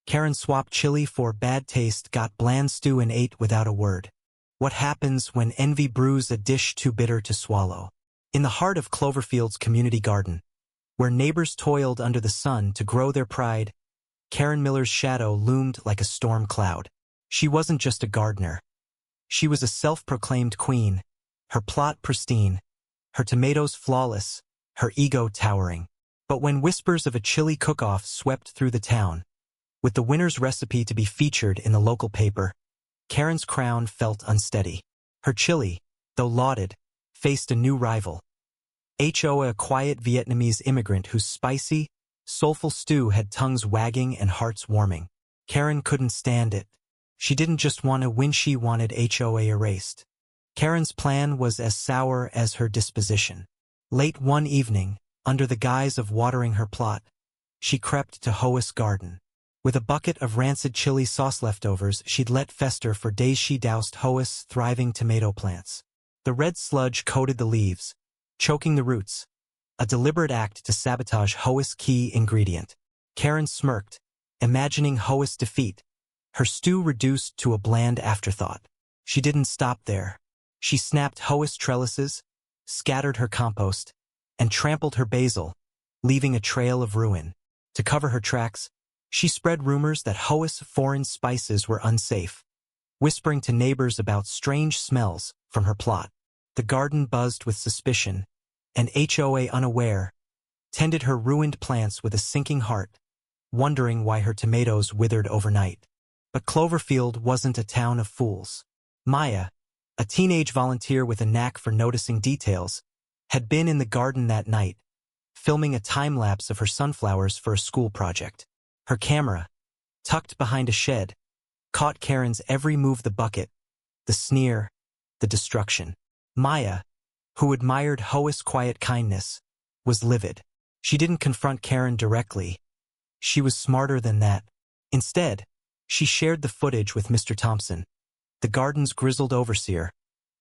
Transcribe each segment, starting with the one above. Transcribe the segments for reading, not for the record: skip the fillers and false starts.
Karen swapped chili for bad taste, got bland stew and ate without a word. What happens when envy brews a dish too bitter to swallow? In the heart of Cloverfield's community garden, where neighbors toiled under the sun to grow their pride, Karen Miller's shadow loomed like a storm cloud. She wasn't just a gardener. She was a self-proclaimed queen, her plot pristine, her tomatoes flawless, her ego towering. But when whispers of a chili cook-off swept through the town, with the winner's recipe to be featured in the local paper, Karen's crown felt unsteady. Her chili, though lauded, faced a new rival. Hoa, a quiet Vietnamese immigrant whose spicy, soulful stew had tongues wagging and hearts warming. Karen couldn't stand it. She didn't just want to win, she wanted Hoa erased. Karen's plan was as sour as her disposition. Late one evening, under the guise of watering her plot, she crept to Hoa's garden. With a bucket of rancid chili sauce leftovers she'd let fester for days, she doused Hoa's thriving tomato plants. The red sludge coated the leaves, choking the roots, a deliberate act to sabotage Hoa's key ingredient. Karen smirked, imagining Hoa's defeat, her stew reduced to a bland afterthought. She didn't stop there. She snapped Hoa's trellises, scattered her compost, and trampled her basil, leaving a trail of ruin. To cover her tracks, she spread rumors that Hoa's foreign spices were unsafe, whispering to neighbors about strange smells from her plot. The garden buzzed with suspicion, and Hoa, unaware, tended her ruined plants with a sinking heart, wondering why her tomatoes withered overnight. But Cloverfield wasn't a town of fools. Maya, a teenage volunteer with a knack for noticing details, had been in the garden that night, filming a time-lapse of her sunflowers for a school project. Her camera, tucked behind a shed, caught Karen's every move: the bucket, the sneer, the destruction. Maya, who admired Hoa's quiet kindness, was livid. She didn't confront Karen directly. She was smarter than that. Instead, she shared the footage with Mr. Thompson, the garden's grizzled overseer,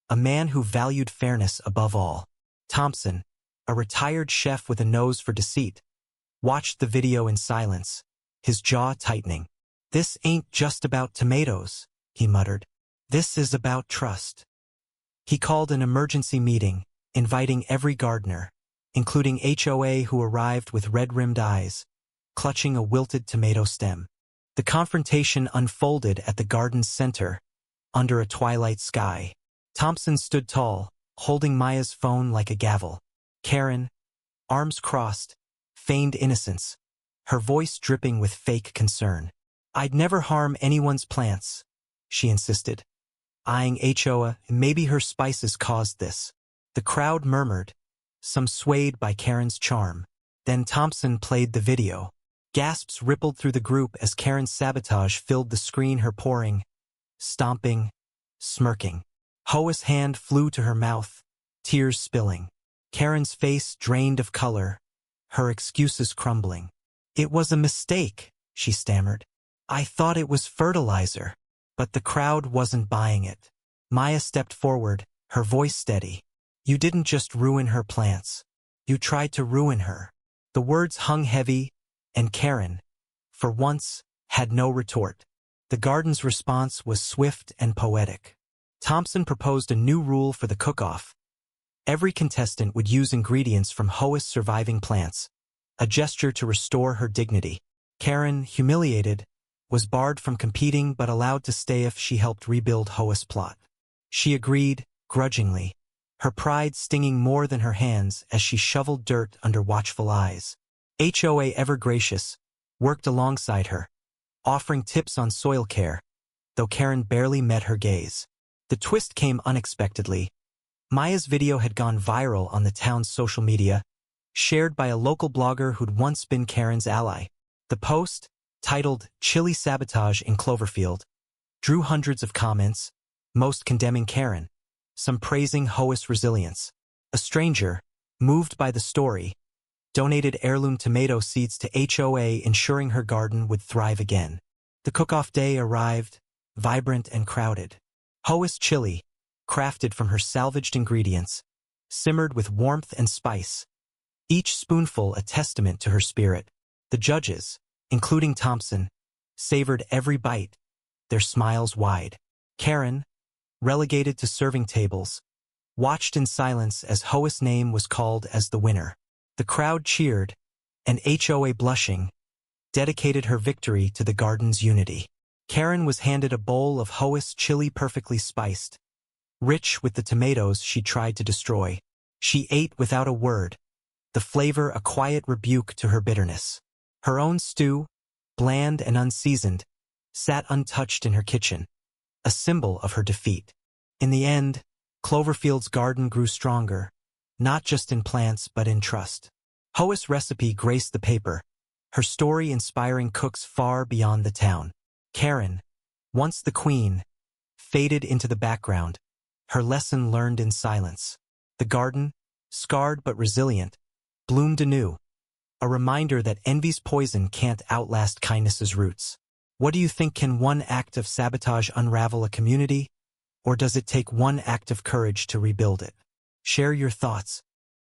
a man who valued fairness above all. Thompson, a retired chef with a nose for deceit, watched the video in silence, his jaw tightening. "This ain't just about tomatoes," he muttered. "This is about trust." He called an emergency meeting, inviting every gardener, including Hoa, who arrived with red-rimmed eyes, clutching a wilted tomato stem. The confrontation unfolded at the garden's center, under a twilight sky. Thompson stood tall, holding Maya's phone like a gavel. Karen, arms crossed, feigned innocence, her voice dripping with fake concern. "I'd never harm anyone's plants," she insisted, eyeing Hoa. "Maybe her spices caused this." The crowd murmured, some swayed by Karen's charm. Then Thompson played the video. Gasps rippled through the group as Karen's sabotage filled the screen, her pouring, stomping, smirking. Hoa's hand flew to her mouth, tears spilling. Karen's face drained of color, her excuses crumbling. "It was a mistake," she stammered. "I thought it was fertilizer." But the crowd wasn't buying it. Maya stepped forward, her voice steady. "You didn't just ruin her plants. You tried to ruin her." The words hung heavy, and Karen, for once, had no retort. The garden's response was swift and poetic. Thompson proposed a new rule for the cook-off. Every contestant would use ingredients from Hoa's surviving plants, a gesture to restore her dignity. Karen, humiliated, was barred from competing but allowed to stay if she helped rebuild Hoa's plot. She agreed, grudgingly, her pride stinging more than her hands as she shoveled dirt under watchful eyes. Hoa, ever gracious, worked alongside her, offering tips on soil care, though Karen barely met her gaze. The twist came unexpectedly. Maya's video had gone viral on the town's social media, shared by a local blogger who'd once been Karen's ally. The post, titled "Chili Sabotage in Cloverfield," drew hundreds of comments, most condemning Karen, some praising Hoa's resilience. A stranger, moved by the story, donated heirloom tomato seeds to Hoa, ensuring her garden would thrive again. The cook-off day arrived, vibrant and crowded. Hoa's chili, crafted from her salvaged ingredients, simmered with warmth and spice, each spoonful a testament to her spirit. The judges, including Thompson, savored every bite, their smiles wide. Karen, relegated to serving tables, watched in silence as Hoa's name was called as the winner. The crowd cheered, and Hoa, blushing, dedicated her victory to the garden's unity. Karen was handed a bowl of Hoa's chili perfectly spiced, rich with the tomatoes she tried to destroy. She ate without a word, the flavor a quiet rebuke to her bitterness. Her own stew, bland and unseasoned, sat untouched in her kitchen, a symbol of her defeat. In the end, Cloverfield's garden grew stronger, not just in plants but in trust. Hoa's recipe graced the paper, her story inspiring cooks far beyond the town. Karen, once the queen, faded into the background, her lesson learned in silence. The garden, scarred but resilient, bloomed anew, a reminder that envy's poison can't outlast kindness's roots. What do you think? Can one act of sabotage unravel a community, or does it take one act of courage to rebuild it? Share your thoughts.